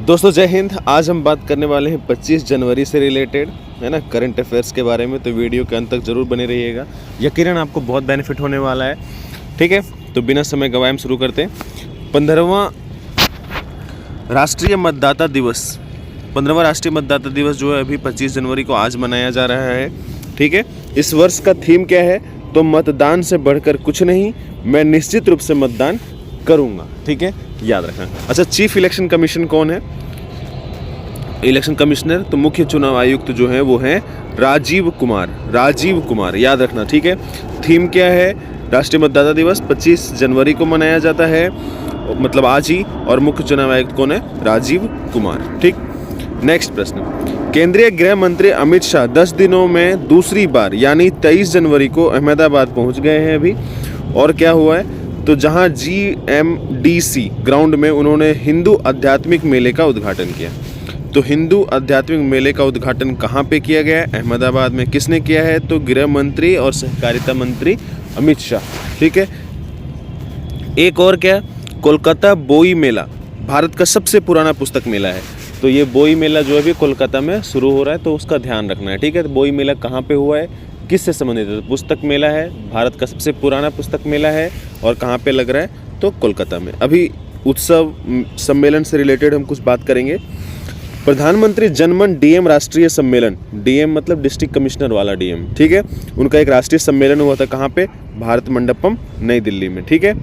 दोस्तों जय हिंद। आज हम बात करने वाले हैं 25 जनवरी से रिलेटेड, है ना, करंट अफेयर्स के बारे में। तो वीडियो के अंत तक जरूर बने रहिएगा, यकीनन आपको बहुत बेनिफिट होने वाला है। ठीक है, तो बिना समय गवाए हम शुरू करते हैं। 15वां राष्ट्रीय मतदाता दिवस, 15वां राष्ट्रीय मतदाता दिवस जो है अभी 25 जनवरी को आज मनाया जा रहा है। ठीक है, इस वर्ष का थीम क्या है? तो मतदान से बढ़कर कुछ नहीं, मैं निश्चित रूप से मतदान करूंगा। ठीक है, याद रखना। अच्छा, चीफ इलेक्शन कमीशन कौन है? इलेक्शन कमिश्नर, तो मुख्य चुनाव आयुक्त जो है वो है राजीव कुमार, याद रखना। ठीक है, थीम क्या है? राष्ट्रीय मतदाता दिवस 25 जनवरी को मनाया जाता है, मतलब आज ही, और मुख्य चुनाव आयुक्त कौन है? राजीव कुमार। ठीक, नेक्स्ट प्रश्न। केंद्रीय गृह मंत्री अमित शाह 10 दिनों में दूसरी बार यानी 23 जनवरी को अहमदाबाद पहुंच गए हैं अभी। और क्या हुआ है? तो जहां GMDC ग्राउंड में उन्होंने हिंदू आध्यात्मिक मेले का उद्घाटन किया। तो हिंदू आध्यात्मिक मेले का उद्घाटन कहां पे किया गया है? अहमदाबाद में। किसने किया है? तो गृह मंत्री और सहकारिता मंत्री अमित शाह। ठीक है, एक और क्या? कोलकाता बोई मेला भारत का सबसे पुराना पुस्तक मेला है। तो ये बोई मेला जो है भी कोलकाता में शुरू हो रहा है, तो उसका ध्यान रखना है। ठीक है, तो बोई मेला कहाँ पे हुआ है, किससे संबंधित है? पुस्तक मेला है, भारत का सबसे पुराना पुस्तक मेला है, और कहाँ पे लग रहा है? तो कोलकाता में। अभी उत्सव सम्मेलन से रिलेटेड हम कुछ बात करेंगे। प्रधानमंत्री जनमन DM राष्ट्रीय सम्मेलन, DM मतलब डिस्ट्रिक्ट कमिश्नर वाला DM। ठीक है, उनका एक राष्ट्रीय सम्मेलन हुआ था। कहाँ पे? भारत मंडपम, नई दिल्ली में। ठीक है,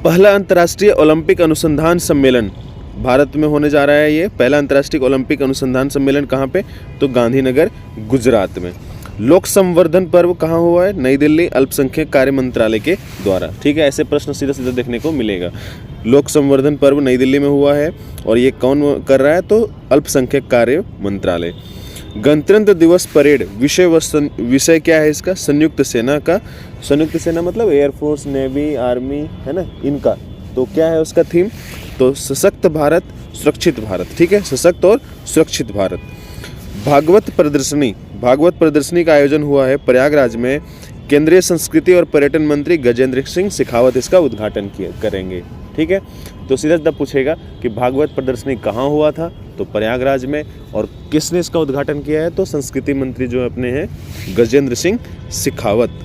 पहला अंतर्राष्ट्रीय ओलंपिक अनुसंधान सम्मेलन भारत में होने जा रहा है। ये पहला अंतर्राष्ट्रीय ओलंपिक अनुसंधान सम्मेलन कहाँ पे? तो गांधीनगर, गुजरात में। लोक संवर्धन पर्व कहाँ हुआ है? नई दिल्ली, अल्पसंख्यक कार्य मंत्रालय के द्वारा। ठीक है, ऐसे प्रश्न सीधा सीधा देखने को मिलेगा। लोक संवर्धन पर्व नई दिल्ली में हुआ है, और ये कौन कर रहा है? तो अल्पसंख्यक कार्य मंत्रालय। गणतंत्र दिवस परेड विषय क्या है इसका? संयुक्त सेना का। संयुक्त सेना मतलब एयरफोर्स, नेवी, आर्मी, है ना, इनका। तो क्या है उसका थीम? तो सशक्त भारत, सुरक्षित भारत। ठीक है, सशक्त और सुरक्षित भारत। भागवत प्रदर्शनी का आयोजन हुआ है प्रयागराज में। केंद्रीय संस्कृति और पर्यटन मंत्री गजेंद्र सिंह शेखावत इसका उद्घाटन करेंगे। ठीक है, तो सीधा सीधा पूछेगा कि भागवत प्रदर्शनी कहाँ हुआ था? तो प्रयागराज में। और किसने इसका उद्घाटन किया है? तो संस्कृति मंत्री जो अपने हैं गजेंद्र सिंह शेखावत।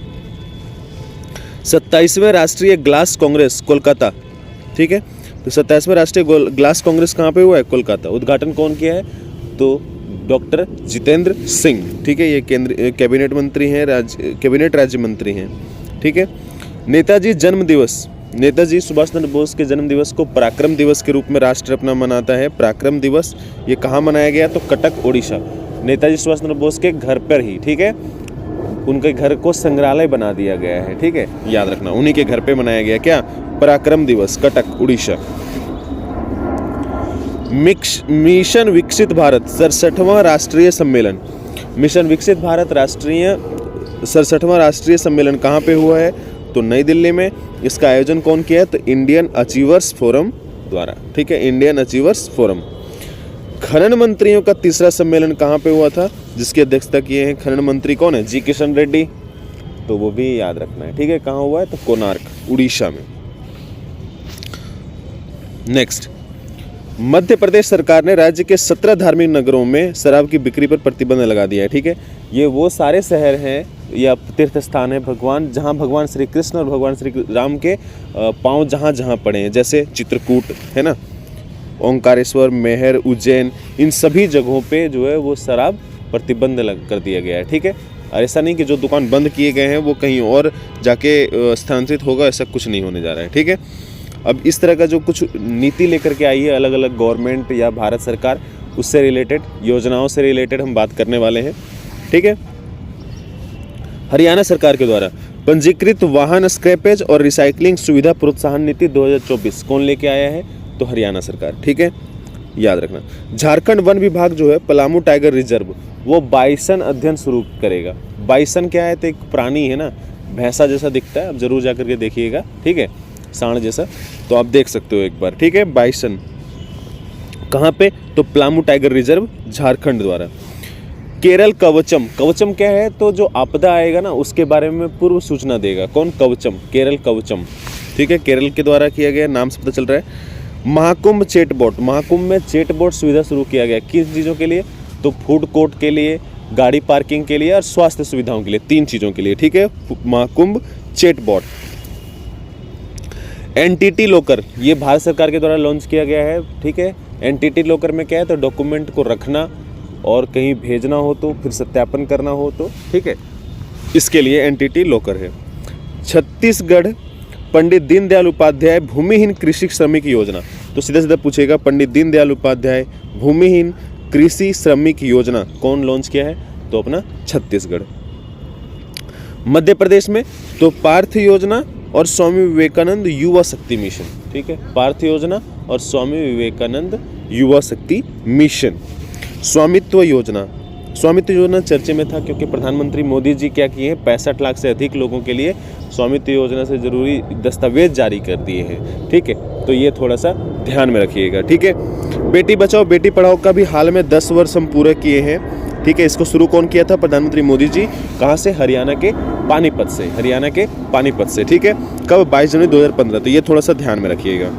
27वें राष्ट्रीय ग्लास कांग्रेस कोलकाता। ठीक है, तो 27वें राष्ट्रीय ग्लास कांग्रेस कहाँ पे हुआ है? कोलकाता। उद्घाटन कौन किया है? तो डॉक्टर जितेंद्र सिंह। ठीक है, ये केंद्रीय कैबिनेट मंत्री हैं, कैबिनेट राज्य मंत्री हैं। ठीक है, नेताजी जन्म दिवस, नेताजी सुभाष चंद्र बोस के जन्म दिवस को पराक्रम दिवस के रूप में राष्ट्र अपना मनाता है। पराक्रम दिवस ये कहाँ मनाया गया? तो कटक, उड़ीसा। नेताजी सुभाष चंद्र बोस के घर पर ही। ठीक है, उनके घर को संग्रहालय बना दिया गया है। ठीक है, याद रखना, उन्हीं के घर पे मनाया गया क्या? पराक्रम दिवस, कटक, उड़ीसा। मिशन विकसित भारत 67वां राष्ट्रीय सम्मेलन। मिशन विकसित भारत राष्ट्रीय 67वां राष्ट्रीय सम्मेलन कहाँ पे हुआ है? तो नई दिल्ली में। इसका आयोजन कौन किया है? तो इंडियन अचीवर्स फोरम द्वारा। ठीक है, इंडियन अचीवर्स फोरम। खनन मंत्रियों का तीसरा सम्मेलन कहाँ पे हुआ था? जिसकी अध्यक्षता किए हैं खनन मंत्री कौन है? जी किशन रेड्डी। तो वो भी याद रखना है। ठीक है, कहाँ हुआ है? तो कोणार्क, उड़ीसा में। नेक्स्ट, मध्य प्रदेश सरकार ने राज्य के 17 धार्मिक नगरों में शराब की बिक्री पर प्रतिबंध लगा दिया है। ठीक है, ये वो सारे शहर हैं या तीर्थ स्थान है भगवान, जहाँ भगवान श्री कृष्ण और भगवान श्री राम के पांव जहाँ जहाँ पड़े हैं, जैसे चित्रकूट, है ना, ओंकारेश्वर, मैहर, उज्जैन, इन सभी जगहों पे जो है वो शराब प्रतिबंध कर दिया गया है। ठीक है, और ऐसा नहीं कि जो दुकान बंद किए गए हैं वो कहीं और जाके स्थानांतरित होगा, ऐसा कुछ नहीं होने जा रहा है। ठीक है, अब इस तरह का जो कुछ नीति लेकर के आई है अलग अलग गवर्नमेंट या भारत सरकार, उससे रिलेटेड, योजनाओं से रिलेटेड हम बात करने वाले हैं। ठीक है, हरियाणा सरकार के द्वारा पंजीकृत वाहन स्क्रैपेज और रिसाइकलिंग सुविधा प्रोत्साहन नीति 2024 कौन लेके आया है? तो हरियाणा सरकार। ठीक है, याद रखना। झारखंड वन विभाग जो है पलामू टाइगर रिजर्व, वो बाइसन अध्ययन शुरू करेगा। बाइसन क्या है? तो एक प्राणी है ना, भैंसा जैसा दिखता है, आप जरूर जाकर के देखिएगा। ठीक है, सांड जैसा, तो आप देख सकते हो एक बार। ठीक है, बाइसन कहाँ पे? तो पलामू टाइगर रिजर्व, झारखंड द्वारा। केरल कवचम, कवचम क्या है? तो जो आपदा आएगा ना उसके बारे में पूर्व सूचना देगा। कौन? कवचम, केरल कवचम। ठीक है, केरल के द्वारा किया गया, नाम से पता चल रहा है। महाकुंभ चैटबॉट, महाकुंभ में चैटबॉट सुविधा शुरू किया गया, किन चीज़ों के लिए? तो फूड कोर्ट के लिए, गाड़ी पार्किंग के लिए और स्वास्थ्य सुविधाओं के लिए, 3 चीज़ों के लिए, ठीक है। महाकुंभ चैटबॉट। एनटीटी लॉकर, ये भारत सरकार के द्वारा लॉन्च किया गया है, ठीक है। एनटीटी लॉकर में क्या है? तो डॉक्यूमेंट को रखना और कहीं भेजना हो तो फिर सत्यापन करना हो तो, ठीक है, इसके लिए एनटीटी लॉकर है। छत्तीसगढ़ पंडित दीनदयाल उपाध्याय भूमिहीन कृषि श्रमिक योजना, तो सीधा सीधा पूछेगा पंडित दीनदयाल उपाध्याय भूमिहीन कृषि श्रमिक योजना कौन लॉन्च किया है? तो अपना छत्तीसगढ़। मध्य प्रदेश में तो पार्थ योजना और स्वामी विवेकानंद युवा शक्ति मिशन, ठीक है, पार्थ योजना और स्वामी विवेकानंद युवा शक्ति मिशन। स्वामित्व योजना, स्वामित्व योजना चर्चे में था क्योंकि प्रधानमंत्री मोदी जी क्या किए हैं? 65 लाख से अधिक लोगों के लिए स्वामित्व योजना से जरूरी दस्तावेज जारी कर दिए हैं, ठीक है। तो ये थोड़ा सा ध्यान में रखिएगा, ठीक है। बेटी बचाओ बेटी पढ़ाओ का भी हाल में 10 वर्ष हम पूरे किए हैं, ठीक है। इसको शुरू कौन किया था? प्रधानमंत्री मोदी जी। कहाँ से? हरियाणा के पानीपत से, हरियाणा के पानीपत से, ठीक है। कब? 22 जनवरी 2015। तो ये थोड़ा सा ध्यान में रखिएगा।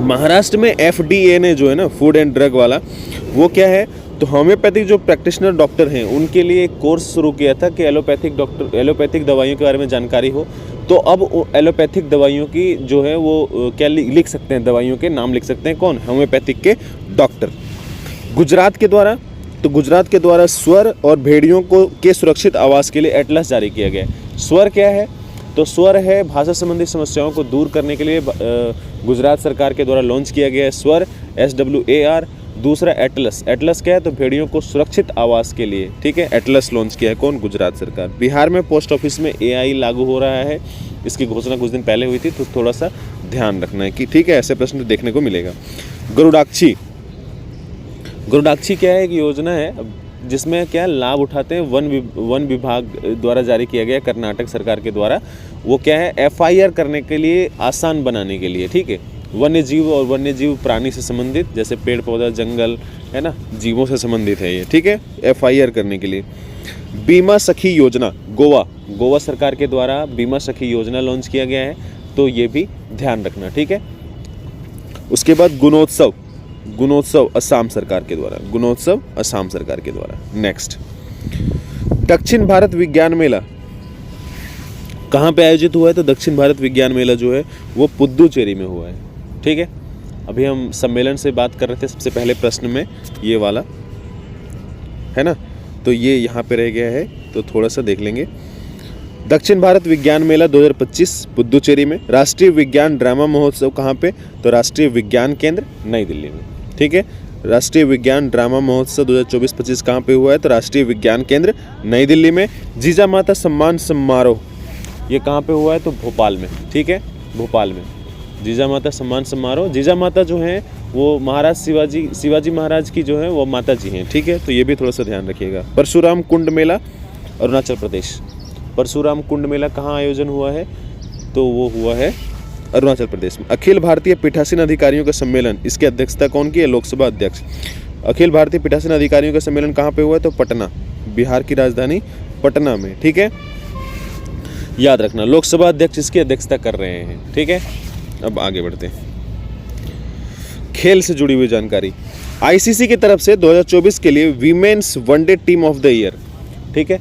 महाराष्ट्र में FDA ने जो है ना फूड एंड ड्रग वाला, वो क्या है? तो होम्योपैथिक जो प्रैक्टिशनर डॉक्टर हैं उनके लिए एक कोर्स शुरू किया था कि एलोपैथिक दवाइयों के बारे में जानकारी हो। तो अब एलोपैथिक दवाइयों की जो है वो क्या लिख सकते हैं? दवाइयों के नाम लिख सकते हैं कौन? होम्योपैथिक के डॉक्टर। गुजरात के द्वारा, तो गुजरात के द्वारा स्वर और भेड़ियों को के सुरक्षित आवास के लिए एटलस जारी किया गया है। स्वर क्या है? तो स्वर है भाषा संबंधी समस्याओं को दूर करने के लिए गुजरात सरकार के द्वारा लॉन्च किया गया है स्वर, SWAR। दूसरा एटलस, एटलस क्या है? तो भेड़ियों को सुरक्षित आवास के लिए, ठीक है, एटलस लॉन्च किया है कौन? गुजरात सरकार। बिहार में पोस्ट ऑफिस में AI लागू हो रहा है, इसकी घोषणा कुछ दिन पहले हुई थी, तो थोड़ा सा ध्यान रखना है कि, ठीक है, ऐसे प्रश्न देखने को मिलेगा। गरुड़ाक्षी, गरुड़ाक्षी क्या है? एक योजना है जिसमें क्या लाभ उठाते हैं वन विभाग द्वारा जारी किया गया कर्नाटक सरकार के द्वारा। वो क्या है? FIR करने के लिए आसान बनाने के लिए, ठीक है। वन्य जीव और वन्य जीव प्राणी से संबंधित, जैसे पेड़ पौधा जंगल है ना, जीवों से संबंधित है ये, ठीक है, FIR करने के लिए। बीमा सखी योजना, गोवा सरकार के द्वारा बीमा सखी योजना लॉन्च किया गया है, तो ये भी ध्यान रखना, ठीक है। उसके बाद गुणोत्सव असम सरकार के द्वारा, गुणोत्सव असम सरकार के द्वारा। नेक्स्ट, दक्षिण भारत विज्ञान मेला कहाँ पे आयोजित हुआ है? तो दक्षिण भारत विज्ञान मेला जो है वो पुद्दुचेरी में हुआ है, ठीक है। अभी हम सम्मेलन से बात कर रहे थे सबसे पहले प्रश्न में, ये वाला है ना, तो ये यहाँ पे रह गया है, तो थोड़ा सा देख लेंगे। दक्षिण भारत विज्ञान मेला 2025 पुद्दुचेरी में। राष्ट्रीय विज्ञान ड्रामा महोत्सव कहाँ पे? तो राष्ट्रीय विज्ञान केंद्र नई दिल्ली में, ठीक है। राष्ट्रीय विज्ञान ड्रामा महोत्सव 2024-25 कहाँ पे हुआ है? तो राष्ट्रीय विज्ञान केंद्र नई दिल्ली में। जीजा माता सम्मान समारोह ये कहाँ पे हुआ है? तो भोपाल में, ठीक है, भोपाल में जीजा माता सम्मान समारोह। जीजा माता जो हैं वो महाराज शिवाजी महाराज की जो है वो माता जी हैं, ठीक है, तो ये भी थोड़ा सा ध्यान रखिएगा। परशुराम कुंड मेला अरुणाचल प्रदेश, परशुराम कुंड मेला कहाँ आयोजन हुआ है? तो वो हुआ है अरुणाचल प्रदेश में। अखिल भारतीय पीठासीन अधिकारियों का सम्मेलन, इसकी अध्यक्षता कौन की है? लोकसभा अध्यक्ष। अखिल भारतीय पीठासीन अधिकारियों का सम्मेलन कहाँ पे हुआ है? तो पटना, बिहार की राजधानी पटना में, ठीक है, याद रखना। लोकसभा अध्यक्ष इसकी अध्यक्षता कर रहे हैं, ठीक है। अब आगे बढ़ते हैं, खेल से जुड़ी हुई जानकारी। ICC की तरफ से 2024 के लिए women's one day team of the year, ठीक है,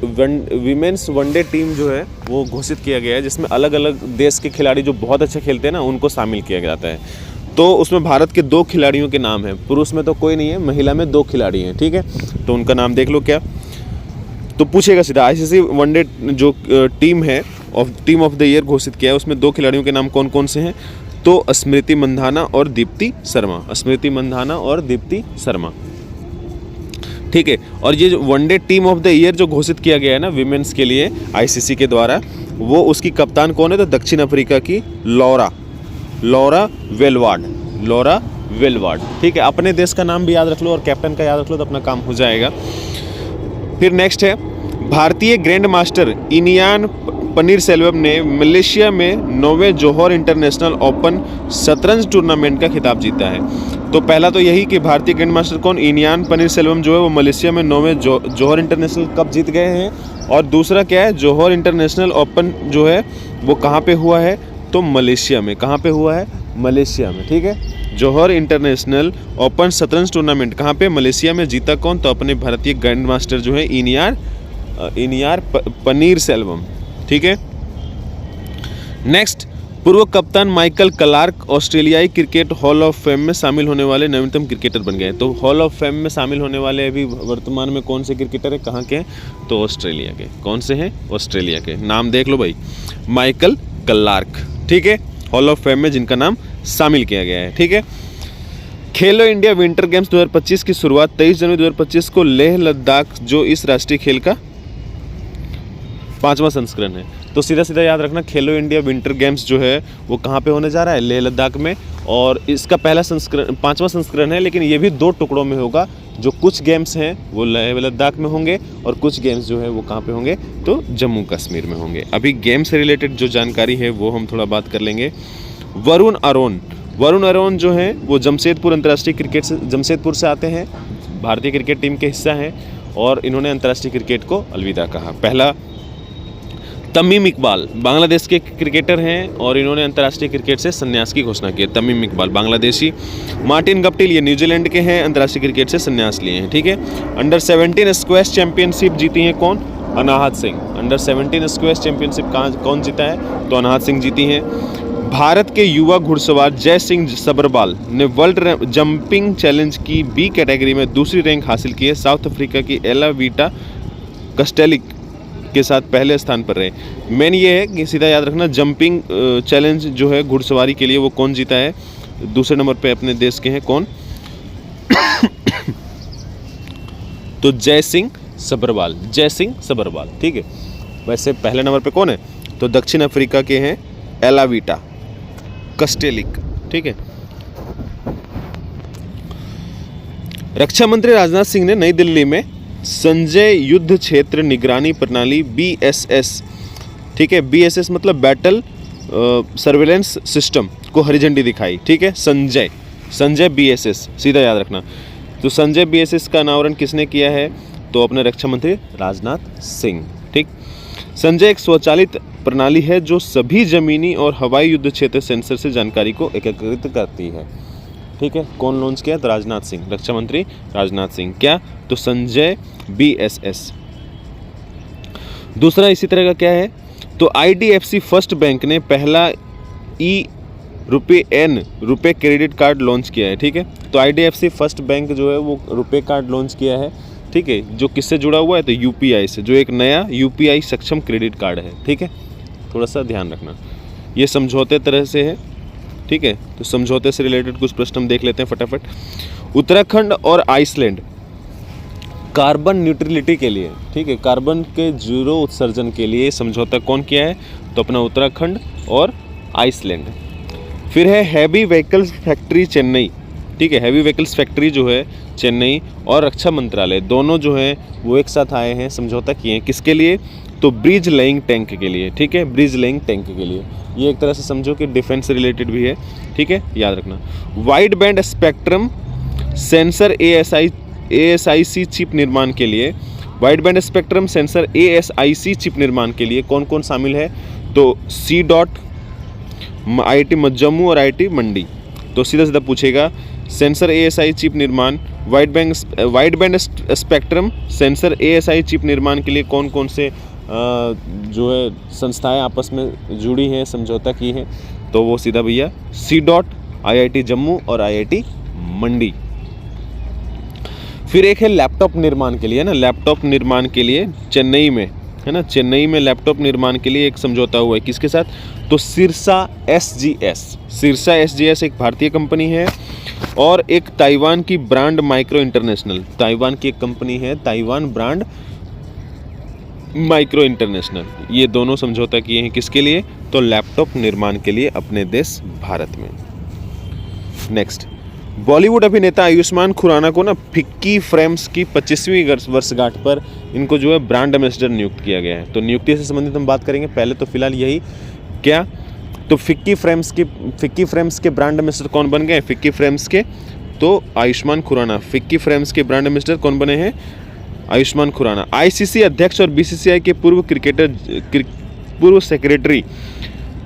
वीमेन्स वनडे टीम जो है वो घोषित किया गया है, जिसमें अलग अलग देश के खिलाड़ी जो बहुत अच्छे खेलते हैं ना उनको शामिल किया जाता है। तो उसमें भारत के 2 खिलाड़ियों के नाम हैं, पुरुष में तो कोई नहीं है, महिला में 2 खिलाड़ी हैं, ठीक है, तो उनका नाम देख लो क्या, तो पूछेगा सीधा। ICC वनडे जो टीम है टीम ऑफ द ईयर घोषित किया है, उसमें 2 खिलाड़ियों के नाम कौन कौन से हैं? तो स्मृति मंधाना और दीप्ति शर्मा, स्मृति मंधाना और दीप्ति शर्मा, ठीक है। और ये जो one day team of the year जो घोषित किया गया है ना विमेंस के लिए ICC के द्वारा, वो उसकी कप्तान कौन है? तो दक्षिण अफ्रीका की लौरा वेलवार्ड, ठीक है। अपने देश का नाम भी याद रख लो और कैप्टन का याद रख लो तो अपना काम हो जाएगा। फिर नेक्स्ट है, भारतीय ग्रैंड मास्टर इनियान पनीरसेल्वम ने मलेशिया में 9वें जोहर इंटरनेशनल ओपन शतरंज टूर्नामेंट का खिताब जीता है। तो पहला तो यही कि भारतीय ग्रैंड मास्टर कौन? इनियान पनीरसेल्वम जो है वो मलेशिया में 9वें जोहर इंटरनेशनल कप जीत गए हैं। और दूसरा क्या है? जोहर इंटरनेशनल ओपन जो है वो कहाँ पे हुआ है? तो मलेशिया में। कहाँ पे हुआ है? मलेशिया में, ठीक है। जौहर इंटरनेशनल ओपन शतरंज टूर्नामेंट कहाँ पे, मलेशिया में। जीता कौन, तो अपने भारतीय ग्रैंड मास्टर जो है इनियार पनीर सेल्वम, ठीक है। नेक्स्ट, पूर्व कप्तान माइकल क्लार्क ऑस्ट्रेलियाई क्रिकेट हॉल ऑफ फेम में शामिल होने वाले नवीनतम क्रिकेटर बन गए। तो हॉल ऑफ फेम में शामिल होने वाले अभी वर्तमान में कौन से क्रिकेटर हैं, कहाँ के हैं, तो ऑस्ट्रेलिया के। कौन से हैं, ऑस्ट्रेलिया के। नाम देख लो भाई, माइकल क्लार्क, ठीक है, हॉल ऑफ फेम में जिनका नाम शामिल किया गया है, ठीक है। खेलो इंडिया विंटर गेम्स 2025 की शुरुआत 23 जनवरी 2025 को लेह लद्दाख, जो इस राष्ट्रीय खेल का 5वां संस्करण है। तो सीधा सीधा याद रखना, खेलो इंडिया विंटर गेम्स जो है वो कहाँ पे होने जा रहा है, लेह लद्दाख में। और इसका पहला संस्करण 5वां संस्करण है, लेकिन ये भी 2 टुकड़ों में होगा। जो कुछ गेम्स हैं वो लेह लद्दाख में होंगे और कुछ गेम्स जो है वो कहाँ पे होंगे, तो जम्मू कश्मीर में होंगे। अभी गेम से रिलेटेड जो जानकारी है वो हम थोड़ा बात कर लेंगे। वरुण अरोन जो है वो जमशेदपुर अंतर्राष्ट्रीय क्रिकेट से, जमशेदपुर से आते हैं, भारतीय क्रिकेट टीम के हिस्सा हैं और इन्होंने अंतर्राष्ट्रीय क्रिकेट को अलविदा कहा। पहला तमीम इकबाल बांग्लादेश के क्रिकेटर हैं और इन्होंने अंतर्राष्ट्रीय क्रिकेट से संन्यास की घोषणा की है। तमीम इकबाल बांग्लादेशी। मार्टिन गप्टिल ये न्यूजीलैंड के हैं, अंतर्राष्ट्रीय क्रिकेट से संन्यास लिए हैं, ठीक है। अंडर 17 स्क्वैश चैंपियनशिप जीती है कौन, अनाहत सिंह। अंडर 17 स्क्वैश चैंपियनशिप कौन जीता है, तो अनाहत सिंह जीती हैं। भारत के युवा घुड़सवार जय सिंह सबरवाल ने वर्ल्ड जंपिंग चैलेंज की बी कैटेगरी में दूसरी रैंक हासिल की है। साउथ अफ्रीका की एला वीटा कस्टेलिक के साथ पहले स्थान पर रहे। मेन ये है कि सीधा याद रखना, जंपिंग चैलेंज जो है घुड़सवारी के लिए वो कौन जीता है, दूसरे नंबर पे अपने देश के हैं कौन तो जय सिंह सबरवाल, ठीक है। वैसे पहले नंबर पे कौन है, तो दक्षिण अफ्रीका के हैं एला वीटा कस्टेलिक, ठीक है। रक्षा मंत्री राजनाथ सिंह ने नई दिल्ली में संजय युद्ध क्षेत्र निगरानी प्रणाली BSS, ठीक है, BSS मतलब बैटल सर्वेलेंस सिस्टम को हरी झंडी दिखाई, ठीक है। संजय BSS सीधा याद रखना। तो संजय BSS का अनावरण किसने किया है, तो अपने रक्षा मंत्री राजनाथ सिंह, ठीक। संजय एक स्वचालित प्रणाली है जो सभी जमीनी और हवाई युद्ध क्षेत्र सेंसर से जानकारी को एकत्रित करती है, ठीक है। कौन लॉन्च किया, तो राजनाथ सिंह, रक्षा मंत्री राजनाथ सिंह। क्या, तो संजय BSS। दूसरा इसी तरह का क्या है, तो IDFC फर्स्ट बैंक ने पहला रुपए क्रेडिट कार्ड लॉन्च किया है, ठीक है। तो IDFC फर्स्ट बैंक जो है वो रुपए कार्ड लॉन्च किया है, ठीक है, जो किससे जुड़ा हुआ है, तो UPI से, जो एक नया UPI सक्षम क्रेडिट कार्ड है, ठीक है। थोड़ा सा ध्यान रखना, ये समझौते तरह से है, ठीक है। तो समझौते से रिलेटेड कुछ प्रश्न हम देख लेते हैं फटाफट। उत्तराखंड और आइसलैंड कार्बन न्यूट्रलिटी के लिए, ठीक है, कार्बन के जीरो उत्सर्जन के लिए समझौता कौन किया है, तो अपना उत्तराखंड और आइसलैंड। फिर है हैवी व्हीकल्स फैक्ट्री चेन्नई, ठीक है, हैवी व्हीकल्स फैक्ट्री जो है चेन्नई और रक्षा मंत्रालय दोनों जो है वो एक साथ आए हैं, समझौता किए हैं, किसके लिए, तो ब्रिज लेइंग टैंक के लिए, ठीक है, ब्रिज लेइंग टैंक के लिए। ये एक तरह से समझो कि डिफेंस से रिलेटेड भी है, ठीक है, याद रखना। Wide band spectrum sensor ASIC chip निर्माण के लिए, wide band spectrum sensor ASIC chip निर्माण के लिए कौन कौन शामिल है, तो C.DOT, IIT जम्मू और IIT मंडी। तो सीधा सीधा पूछेगा, सेंसर ASI चिप निर्माण, wide band spectrum sensor ASI chip निर्माण के लिए कौन कौन से जो है संस्थाएं आपस में जुड़ी हैं, समझौता की हैं, तो वो सीधा भैया C.DOT, IIT जम्मू और IIT मंडी। फिर एक है लैपटॉप निर्माण के लिए, है ना, लैपटॉप निर्माण के लिए चेन्नई में, है ना, चेन्नई में लैपटॉप निर्माण के लिए एक समझौता हुआ है, किसके साथ, तो सिरसा SGS एक भारतीय कंपनी है और एक ताइवान की ब्रांड माइक्रो इंटरनेशनल, ताइवान की एक कंपनी है ताइवान ब्रांड माइक्रो इंटरनेशनल, ये दोनों समझौता किए हैं किसके लिए, तो लैपटॉप निर्माण के लिए अपने देश भारत में। नेक्स्ट, बॉलीवुड अभिनेता आयुष्मान खुराना को ना फिक्की फ्रेम्स की 25वीं वर्षगांठ पर इनको जो है ब्रांड एम्बेसडर नियुक्त किया गया है। तो नियुक्ति से संबंधित हम बात करेंगे, पहले तो फिलहाल यही क्या, तो फिक्की फ्रेम्स के ब्रांड एम्बेसडर कौन बन गए, फिक्की फ्रेम्स के, तो आयुष्मान खुराना, फिक्की फ्रेम्स के ब्रांड एम्बेसडर कौन बने हैं, आयुष्मान खुराना। ICC अध्यक्ष और BCCI के पूर्व सेक्रेटरी,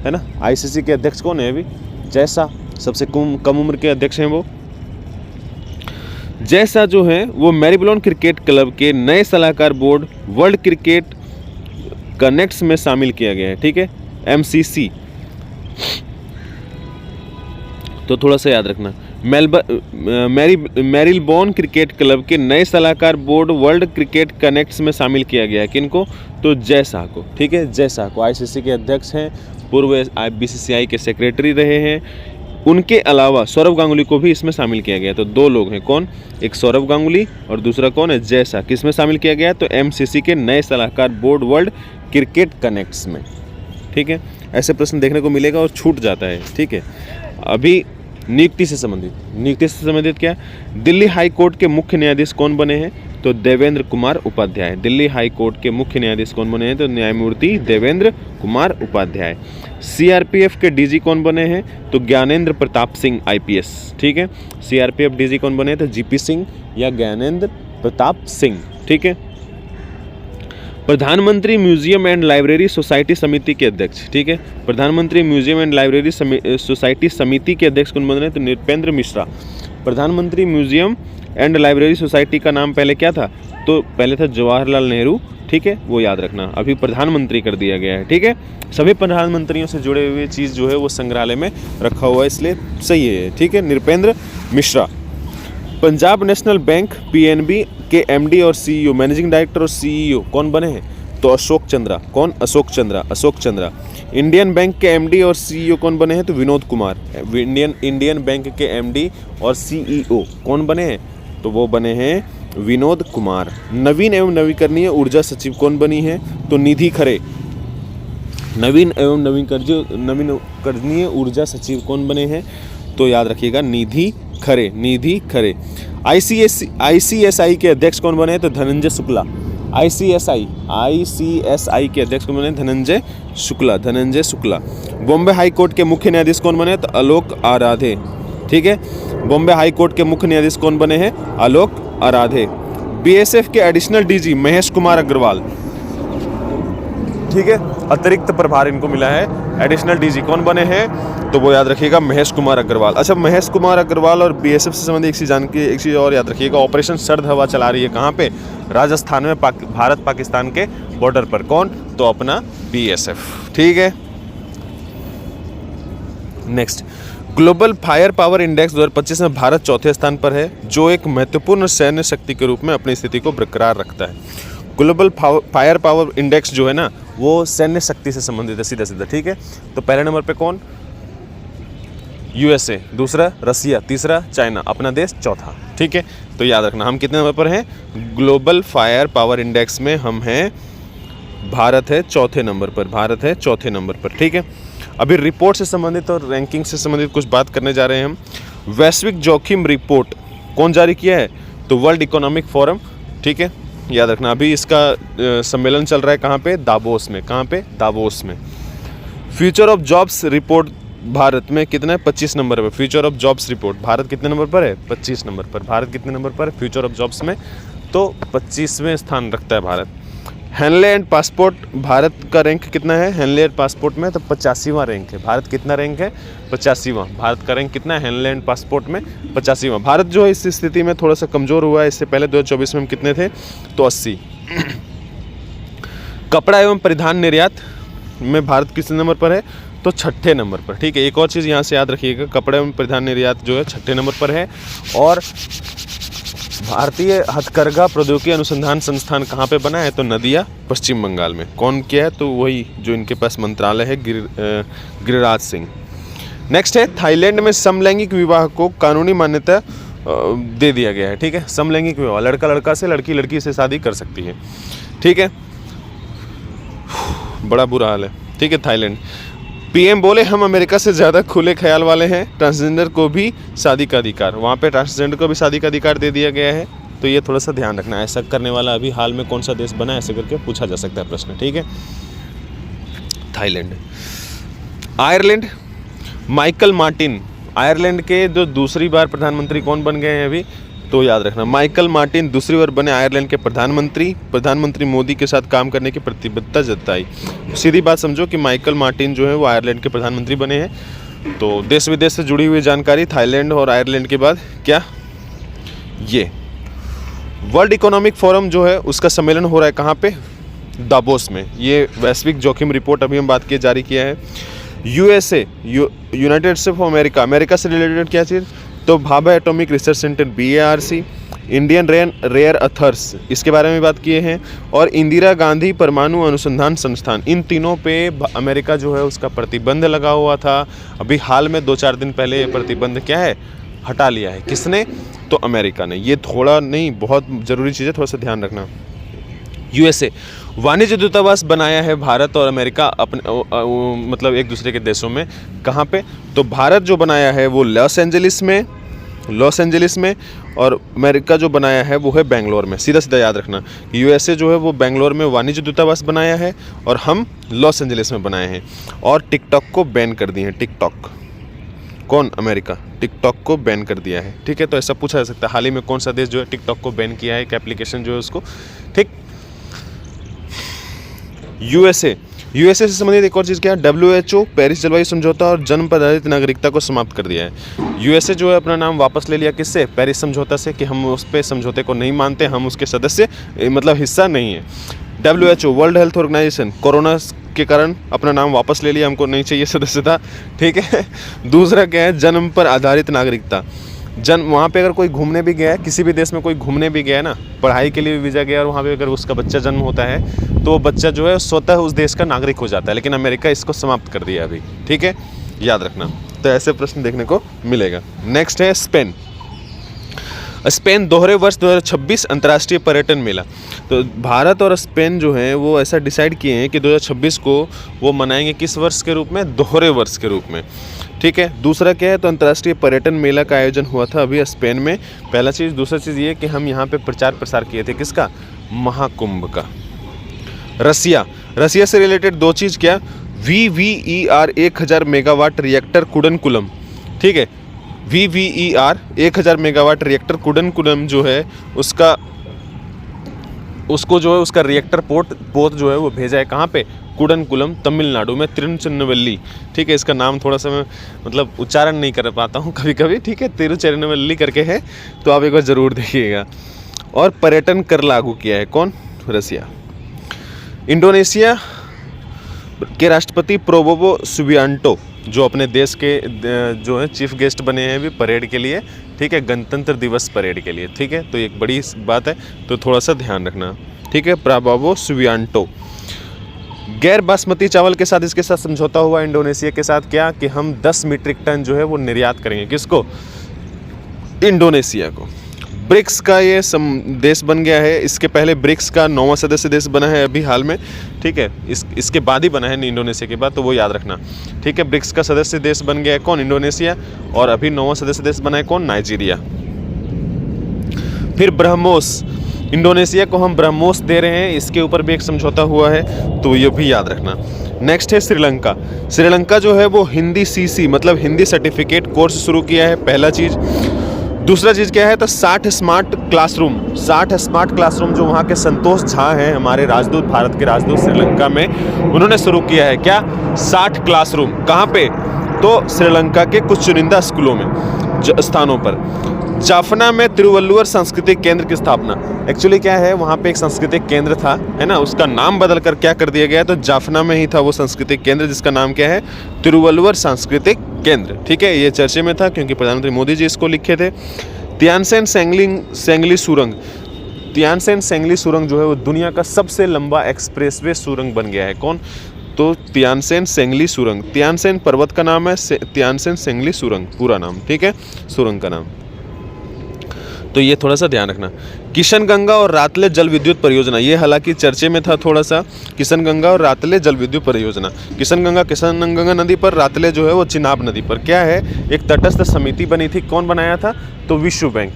है ना, ICC के अध्यक्ष कौन है अभी, जैसा सबसे कम उम्र के अध्यक्ष हैं वो। जय शाह जो हैं वो मैरीबोन क्रिकेट क्लब के नए सलाहकार बोर्ड वर्ल्ड क्रिकेट कनेक्ट्स में शामिल किया गया है, ठीक है, MCC। तो थोड़ा सा याद रखना, मैरीबोन क्रिकेट क्लब के नए सलाहकार बोर्ड वर्ल्ड क्रिकेट कनेक्ट्स में शामिल किया गया है। किनको? तो जय शाह को, ठीक है, जय शाह को ICC के अध्यक्ष हैं, पूर्व BCCI के सेक्रेटरी रहे हैं। उनके अलावा सौरव गांगुली को भी इसमें शामिल किया गया। तो 2 लोग हैं, कौन? एक सौरव गांगुली और दूसरा कौन है? जय शाह। किस में शामिल किया गया? तो MCC के नए सलाहकार बोर्ड वर्ल्ड क्रिकेट कनेक्ट्स में, ठीक है। ऐसे प्रश्न देखने को मिलेगा और छूट जाता है, ठीक है। अभी नियुक्ति से संबंधित क्या? दिल्ली हाई कोर्ट के मुख्य न्यायाधीश कौन बने हैं? तो देवेंद्र कुमार उपाध्याय। दिल्ली हाई कोर्ट के मुख्य न्यायाधीश कौन बने हैं? तो न्यायमूर्ति देवेंद्र कुमार उपाध्याय। CRPF के DG कौन बने हैं? तो ज्ञानेंद्र प्रताप सिंह IPS, ठीक है। CRPF DG कौन बने हैं? तो GP सिंह या ज्ञानेंद्र प्रताप सिंह, ठीक है। प्रधानमंत्री म्यूजियम एंड लाइब्रेरी सोसाइटी समिति के अध्यक्ष, ठीक है। प्रधानमंत्री म्यूजियम एंड लाइब्रेरी सोसाइटी समिति के अध्यक्ष कौन बन रहे हैं? तो नृपेंद्र मिश्रा। प्रधानमंत्री म्यूजियम एंड लाइब्रेरी सोसाइटी का नाम पहले क्या था? तो पहले था जवाहरलाल नेहरू, ठीक है, वो याद रखना। अभी प्रधानमंत्री कर दिया गया है, ठीक है। सभी प्रधानमंत्रियों से जुड़े हुए चीज़ जो है वो संग्रहालय में रखा हुआ है, इसलिए सही है, ठीक है। Nripendra Mishra. Punjab national bank PNB के MD और CEO, मैनेजिंग डायरेक्टर और CEO कौन बने हैं? तो अशोक चंद्रा। कौन? अशोक चंद्रा। इंडियन बैंक के MD और CEO कौन बने हैं? तो विनोद कुमार। इंडियन बैंक के MD और CEO कौन बने हैं? तो वो बने हैं विनोद कुमार। नवीन एवं नवीकरणीय ऊर्जा सचिव कौन बनी है? तो निधि खरे। नवीन एवं नवीकरणीय ऊर्जा सचिव कौन बने हैं? तो याद रखिएगा, निधि खरे। ICSI के अध्यक्ष कौन बने हैं? तो धनंजय शुक्ला। ICSI के अध्यक्ष कौन बने? धनंजय शुक्ला। बॉम्बे हाई कोर्ट के मुख्य न्यायाधीश कौन बने? तो आलोक आराधे, ठीक है। बॉम्बे हाई कोर्ट के मुख्य न्यायाधीश कौन बने हैं? आलोक आराधे। BSF के एडिशनल DG महेश कुमार अग्रवाल, ठीक है, अतिरिक्त प्रभार इनको मिला है। एडिशनल DG कौन बने हैं? तो वो याद रखिएगा, महेश कुमार अग्रवाल। अच्छा, महेश कुमार अग्रवाल और BSF से संबंधित एक चीज़ और याद रखिएगा, ऑपरेशन सर्द हवा चला रही है कहाँ पे? राजस्थान में, भारत पाकिस्तान के बॉर्डर पर। कौन? तो अपना BSF, ठीक है। Next, global fire power index 2025 में भारत चौथे स्थान पर है, जो एक महत्वपूर्ण सैन्य शक्ति के रूप में अपनी स्थिति को बरकरार रखता है। ग्लोबल फायर पावर इंडेक्स जो है ना, वो सैन्य शक्ति से संबंधित है, सीधा, ठीक है। तो पहले नंबर पे कौन? USA, दूसरा रसिया, तीसरा चाइना, अपना देश चौथा, ठीक है। तो याद रखना, हम कितने नंबर पर हैं? ग्लोबल फायर पावर इंडेक्स में हम हैं, भारत है चौथे नंबर पर, ठीक है। अभी रिपोर्ट से संबंधित और रैंकिंग से संबंधित कुछ बात करने जा रहे हैं हम। वैश्विक जोखिम रिपोर्ट कौन जारी किया है? तो वर्ल्ड इकोनॉमिक फोरम, ठीक है, याद रखना। अभी इसका सम्मेलन चल रहा है कहाँ पे? दावोस में। कहाँ पे? दावोस में। Future of jobs report Bharat में कितना है? 25 नंबर पर। Future of jobs report Bharat कितने नंबर पर है? 25 नंबर पर। भारत कितने नंबर पर? फ्यूचर ऑफ जॉब्स में तो 25वें स्थान रखता है Bharat. Henley and passport Bharat का रैंक कितना है? हेनले एंड पासपोर्ट में तो 85वां रैंक है। भारत कितना रैंक है? 85वां। भारत का रैंक कितना है हेनले एंड पासपोर्ट में? 85वां। भारत जो है इस स्थिति में थोड़ा सा कमज़ोर हुआ है। इससे पहले 2024 में हम कितने थे? तो 80। कपड़ा एवं परिधान निर्यात में भारत किस नंबर पर है? तो 6ठे नंबर पर, ठीक है। एक और चीज़ यहाँ से याद रखिएगा, कपड़े एवं परिधान निर्यात जो है 6ठे नंबर पर है। और भारतीय हथकरघा प्रौद्योगिकी अनुसंधान संस्थान कहाँ पे बना है? तो नदिया, पश्चिम बंगाल में। कौन किया है? तो वही जो इनके पास मंत्रालय है, गिरिराज सिंह। नेक्स्ट है, थाईलैंड में समलैंगिक विवाह को कानूनी मान्यता दे दिया गया है, ठीक है। समलैंगिक विवाह, लड़का लड़का से, लड़की लड़की से शादी कर सकती है, ठीक है। बड़ा बुरा हाल है, ठीक है। थाईलैंड PM बोले हम अमेरिका से ज़्यादा खुले ख्याल वाले हैं, ट्रांसजेंडर को भी शादी का अधिकार। वहाँ पे ट्रांसजेंडर को भी शादी का अधिकार दे दिया गया है, तो ये थोड़ा सा ध्यान रखना है। ऐसा करने वाला अभी हाल में कौन सा देश बना है, ऐसे करके पूछा जा सकता है प्रश्न, ठीक है। Thailand. Ireland, Michael Martin, Ireland के जो दूसरी बार प्रधानमंत्री कौन बन गए हैं अभी? तो याद रखना, माइकल मार्टिन दूसरी बार बने आयरलैंड के प्रधानमंत्री मोदी के साथ काम करने की प्रतिबद्धता जताई। सीधी बात समझो कि माइकल मार्टिन जो है वो आयरलैंड के प्रधानमंत्री बने हैं। तो देश विदेश से जुड़ी हुई जानकारी, थाईलैंड और आयरलैंड के बाद क्या, ये वर्ल्ड इकोनॉमिक फोरम जो है उसका सम्मेलन हो रहा है कहाँ पे, दावोस में। ये वैश्विक जोखिम रिपोर्ट अभी हम बात किए जारी किया है। USA, united states of America, America से रिलेटेड क्या चीज़, तो Bhabha atomic research centre BARC, Indian rare earths, इसके बारे में बात किए हैं। और इंदिरा गांधी परमाणु अनुसंधान संस्थान, इन तीनों पे अमेरिका जो है उसका प्रतिबंध लगा हुआ था। अभी हाल में 2-4 दिन पहले ये प्रतिबंध क्या है, हटा लिया है। किसने, तो अमेरिका ने। ये थोड़ा नहीं, बहुत ज़रूरी चीज़ है, थोड़ा सा ध्यान रखना। यूएसए, वाणिज्य दूतावास बनाया है भारत और अमेरिका अपने मतलब एक दूसरे के देशों में। कहाँ पे, तो भारत जो बनाया है वो लॉस एंजलिस में, और अमेरिका जो बनाया है वो है बेंगलोर में। सीधा सीधा याद रखना, यूएसए जो है वो बेंगलोर में वाणिज्य दूतावास बनाया है और हम लॉस एंजलिस में बनाए हैं। और टिकटॉक को बैन कर दिए हैं। टिकटॉक, कौन, अमेरिका, टिकटॉक को बैन कर दिया है। ठीक है, तो ऐसा पूछा जा सकता है हाल ही में कौन सा देश जो है टिकटॉक को बैन किया है, एक एप्लीकेशन जो है उसको। ठीक, यूएसए से संबंधित एक और चीज़ क्या है, WHO पेरिस जलवायु समझौता और जन्म पर आधारित नागरिकता को समाप्त कर दिया है। यूएसए जो है अपना नाम वापस ले लिया, किससे, पेरिस समझौता से, कि हम उस पे समझौते को नहीं मानते, हम उसके सदस्य मतलब हिस्सा नहीं है। WHO world health organisation corona के कारण अपना नाम वापस ले लिया, हमको नहीं चाहिए सदस्यता। ठीक है, दूसरा क्या है, जन्म पर आधारित नागरिकता। वहाँ पे अगर कोई घूमने भी गया है, किसी भी देश में कोई घूमने भी गया है ना, पढ़ाई के लिए भी वीज़ा गया और वहाँ पे अगर उसका बच्चा जन्म होता है तो वो बच्चा जो है स्वतः उस देश का नागरिक हो जाता है। लेकिन अमेरिका इसको समाप्त कर दिया अभी। ठीक है, याद रखना। तो ऐसे प्रश्न देखने को मिलेगा। नेक्स्ट है स्पेन। स्पेन दोहरे वर्ष 2026 अंतर्राष्ट्रीय पर्यटन मेला। तो भारत और स्पेन जो है वो ऐसा डिसाइड किए हैं कि 2026 को वो मनाएंगे किस वर्ष के रूप में, दोहरे वर्ष के रूप में। ठीक है, दूसरा क्या है, तो अंतर्राष्ट्रीय पर्यटन मेला का आयोजन हुआ था अभी स्पेन में, पहला चीज़। दूसरा चीज़ ये कि हम यहाँ पे प्रचार प्रसार किए थे, किसका, महाकुंभ का। रसिया से रिलेटेड दो चीज़ क्या, VVER 1000 मेगावाट रिएक्टर कुडनकुलम। ठीक है, VVER 1000 मेगावाट रिएक्टर कुडनकुलम जो है उसको जो है उसका रिएक्टर पोत जो है वो भेजा है कहाँ पे, कुडनकुलम तमिलनाडु में, तिरुचिरापल्ली। ठीक है, इसका नाम थोड़ा सा मैं मतलब उच्चारण नहीं कर पाता हूँ कभी कभी। ठीक है, तिरुचिरापल्ली करके है, तो आप एक बार ज़रूर देखिएगा। और पर्यटन कर लागू किया है कौन, रसिया। इंडोनेशिया के राष्ट्रपति प्रोबोवो सुबियांटो जो अपने देश के जो है चीफ गेस्ट बने हैं अभी परेड के लिए। ठीक है, गणतंत्र दिवस परेड के लिए। ठीक है, तो एक बड़ी बात है, तो थोड़ा सा ध्यान रखना। ठीक है, प्रोबोवो सुबियांटो। गैर बासमती चावल के साथ इसके साथ समझौता हुआ इंडोनेशिया के साथ, क्या कि हम 10 मीट्रिक टन जो है वो निर्यात करेंगे, किसको, इंडोनेशिया को। ब्रिक्स का ये देश बन गया है। इसके पहले ब्रिक्स का 9वां सदस्य देश बना है अभी हाल में। ठीक है, इसके बाद ही बना है इंडोनेशिया के बाद, तो वो याद रखना। ठीक है, ब्रिक्स का सदस्य देश बन गया है कौन, इंडोनेशिया। और अभी 9वां सदस्य देश बना है कौन, नाइजीरिया। फिर ब्रह्मोस, इंडोनेशिया को हम ब्रह्मोस दे रहे हैं, इसके ऊपर भी एक समझौता हुआ है, तो ये भी याद रखना। नेक्स्ट है श्रीलंका। श्रीलंका जो है वो हिंदी CC मतलब हिंदी सर्टिफिकेट कोर्स शुरू किया है, पहला चीज़। दूसरा चीज़ क्या है, तो 60 स्मार्ट क्लासरूम जो वहाँ के संतोष झा हैं, हमारे राजदूत, भारत के राजदूत श्रीलंका में, उन्होंने शुरू किया है क्या, 60 क्लासरूम। कहाँ पे, तो श्रीलंका के कुछ चुनिंदा स्कूलों में, स्थानों पर। जाफना में तिरुवल्लुवर सांस्कृतिक केंद्र की स्थापना। एक्चुअली क्या है, वहाँ पे एक सांस्कृतिक केंद्र था, है ना, उसका नाम बदल कर क्या कर दिया गया, तो जाफना में ही था वो सांस्कृतिक केंद्र, जिसका नाम क्या है, तिरुवल्लुवर सांस्कृतिक केंद्र। ठीक है, ये चर्चे में था क्योंकि प्रधानमंत्री मोदी जी इसको लिखे थे। तियानसेन सेंगली सुरंग जो है वो दुनिया का सबसे लंबा एक्सप्रेसवे सुरंग बन गया है, कौन, तो तियानसेन सेंगली सुरंग। तियानसेन पर्वत का नाम है, तियानसेन सेंगली सुरंग पूरा नाम। ठीक है, सुरंग का नाम। तो ये थोड़ा सा ध्यान रखना। किशनगंगा और रातले जल विद्युत परियोजना, ये हालांकि चर्चे में था थोड़ा सा, किशनगंगा और रातले जल विद्युत परियोजना। किशनगंगा नदी पर, रातले जो है वो चिनाब नदी पर। क्या है, एक तटस्थ समिति बनी थी, कौन बनाया था, तो विश्व बैंक।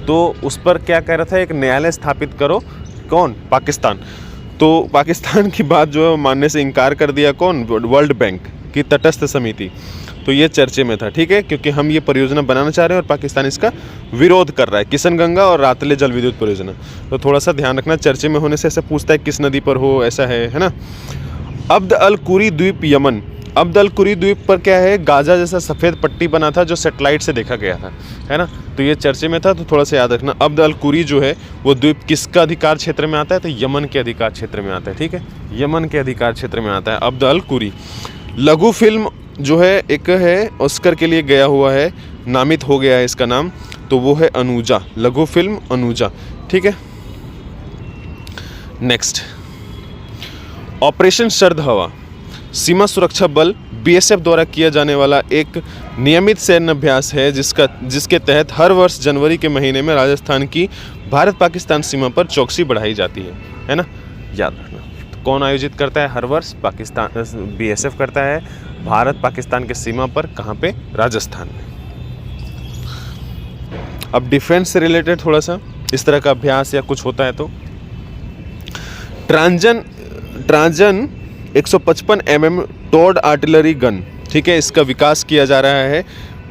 तो उस पर क्या कह रहा था, एक न्यायालय स्थापित करो, कौन, पाकिस्तान। तो पाकिस्तान की बात जो है मानने से इनकार कर दिया, कौन, वर्ल्ड बैंक की तटस्थ समिति। तो ये चर्चे में था। ठीक है, क्योंकि हम ये परियोजना बनाना चाह रहे हैं और पाकिस्तान इसका विरोध कर रहा है, किशनगंगा और रातले जल विद्युत परियोजना। तो थोड़ा सा ध्यान रखना, चर्चे में होने से ऐसा पूछता है किस नदी पर हो, ऐसा है ना। अब्द अल कुरी द्वीप यमन। अब्द अल कुरी द्वीप पर क्या है, गाजा जैसा सफ़ेद पट्टी बना था जो सैटेलाइट से देखा गया था, है ना। तो ये चर्चे में था, तो थोड़ा सा याद रखना। अब्द अल कुरी जो है वो द्वीप किसका अधिकार क्षेत्र में आता है, तो यमन के अधिकार क्षेत्र में आता है, ठीक है, यमन के अधिकार क्षेत्र में आता है अब्द अल कुरी। लघु फिल्म जो है एक है ऑस्कर के लिए गया हुआ है, नामित हो गया है इसका नाम, तो वो है अनुजा, लघु फिल्म अनुजा, ठीक है। नेक्स्ट, ऑपरेशन शरद हवा सीमा सुरक्षा बल बीएसएफ द्वारा किया जाने वाला एक नियमित सैन्य अभ्यास है जिसके तहत हर वर्ष जनवरी के महीने में राजस्थान की भारत पाकिस्तान सीमा पर चौकसी बढ़ाई जाती है ना, याद रखना। तो कौन आयोजित करता है हर वर्ष, पाकिस्तान, बीएसएफ करता है भारत पाकिस्तान के सीमा पर, कहाँ पे, राजस्थान में। अब डिफेंस से रिलेटेड थोड़ा सा इस तरह का अभ्यास या कुछ होता है तो ट्रांजन 155 mm टॉर्ड आर्टिलरी गन, ठीक है, इसका विकास किया जा रहा है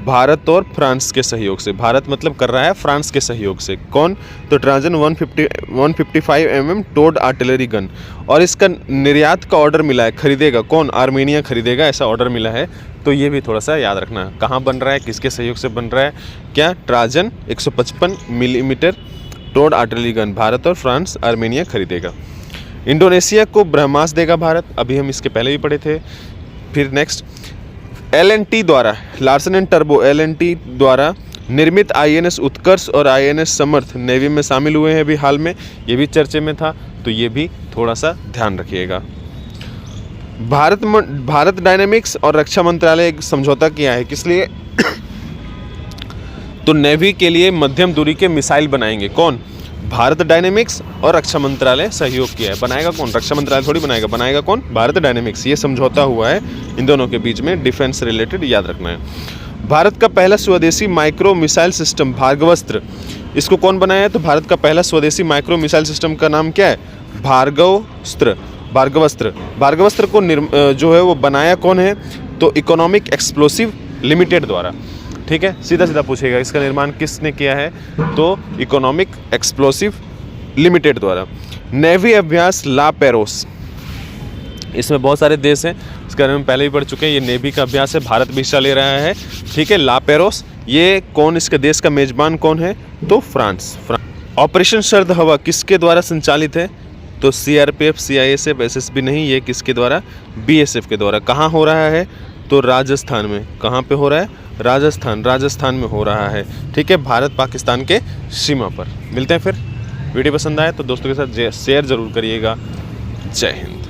भारत और फ्रांस के सहयोग से। भारत मतलब कर रहा है फ्रांस के सहयोग से। कौन, तो ट्रांजन 155 mm टॉर्ड आर्टिलरी गन, और इसका निर्यात का ऑर्डर मिला है, खरीदेगा कौन, आर्मेनिया खरीदेगा, ऐसा ऑर्डर मिला है। तो ये भी थोड़ा सा याद रखना, कहाँ बन रहा है, किसके सहयोग से बन रहा है, क्या, ट्रांजन 155 mm toured artillery gun, Bharat और फ्रांस, आर्मेनिया खरीदेगा। इंडोनेशिया को ब्रह्मास्त्र देगा भारत, अभी हम इसके पहले भी पढ़े थे। फिर नेक्स्ट, LNT द्वारा, लार्सन एंड टर्बो LNT द्वारा निर्मित INS उत्कर्ष और INS समर्थ नेवी में शामिल हुए हैं अभी हाल में, ये भी चर्चे में था, तो ये भी थोड़ा सा ध्यान रखिएगा। भारत डायनेमिक्स और रक्षा मंत्रालय एक समझौता किया है, किस लिए, तो नेवी के लिए मध्यम दूरी के मिसाइल बनाएंगे, कौन, भारत डायनेमिक्स और रक्षा मंत्रालय सहयोग किया है। बनाएगा कौन, रक्षा मंत्रालय थोड़ी बनाएगा कौन, भारत डायनेमिक्स। ये समझौता हुआ है इन दोनों के बीच में, डिफेंस रिलेटेड, याद रखना है। भारत का पहला स्वदेशी माइक्रो मिसाइल सिस्टम भार्गवस्त्र, इसको कौन बनाया है, तो भारत का पहला स्वदेशी माइक्रो मिसाइल सिस्टम का नाम क्या है, भार्गवस्त्र को जो है वो बनाया कौन है, तो इकोनॉमिक एक्सप्लोसिव लिमिटेड द्वारा, ठीक है, सीधा पूछेगा इसका निर्माण किसने किया है, तो इकोनॉमिक एक्सप्लोसिव लिमिटेड द्वारा। नेवी अभ्यास ला पेरोस, इसमें बहुत सारे देश हैं, इसके बारे में पहले भी पढ़ चुके हैं। ये नेवी का अभ्यास है, भारत भी हिस्सा ले रहा है, ठीक है। ला पेरोस, ये कौन, इसके देश का मेजबान कौन है, तो फ्रांस। ऑपरेशन शरद हवा किसके द्वारा संचालित है, तो CRPF, CISF, SSB नहीं, ये किसके द्वारा, BSF के द्वारा। कहाँ हो रहा है, तो राजस्थान में। कहाँ पे हो रहा है, राजस्थान में हो रहा है, ठीक है, भारत पाकिस्तान के सीमा पर। मिलते हैं फिर। वीडियो पसंद आए तो दोस्तों के साथ शेयर ज़रूर करिएगा। जय हिंद।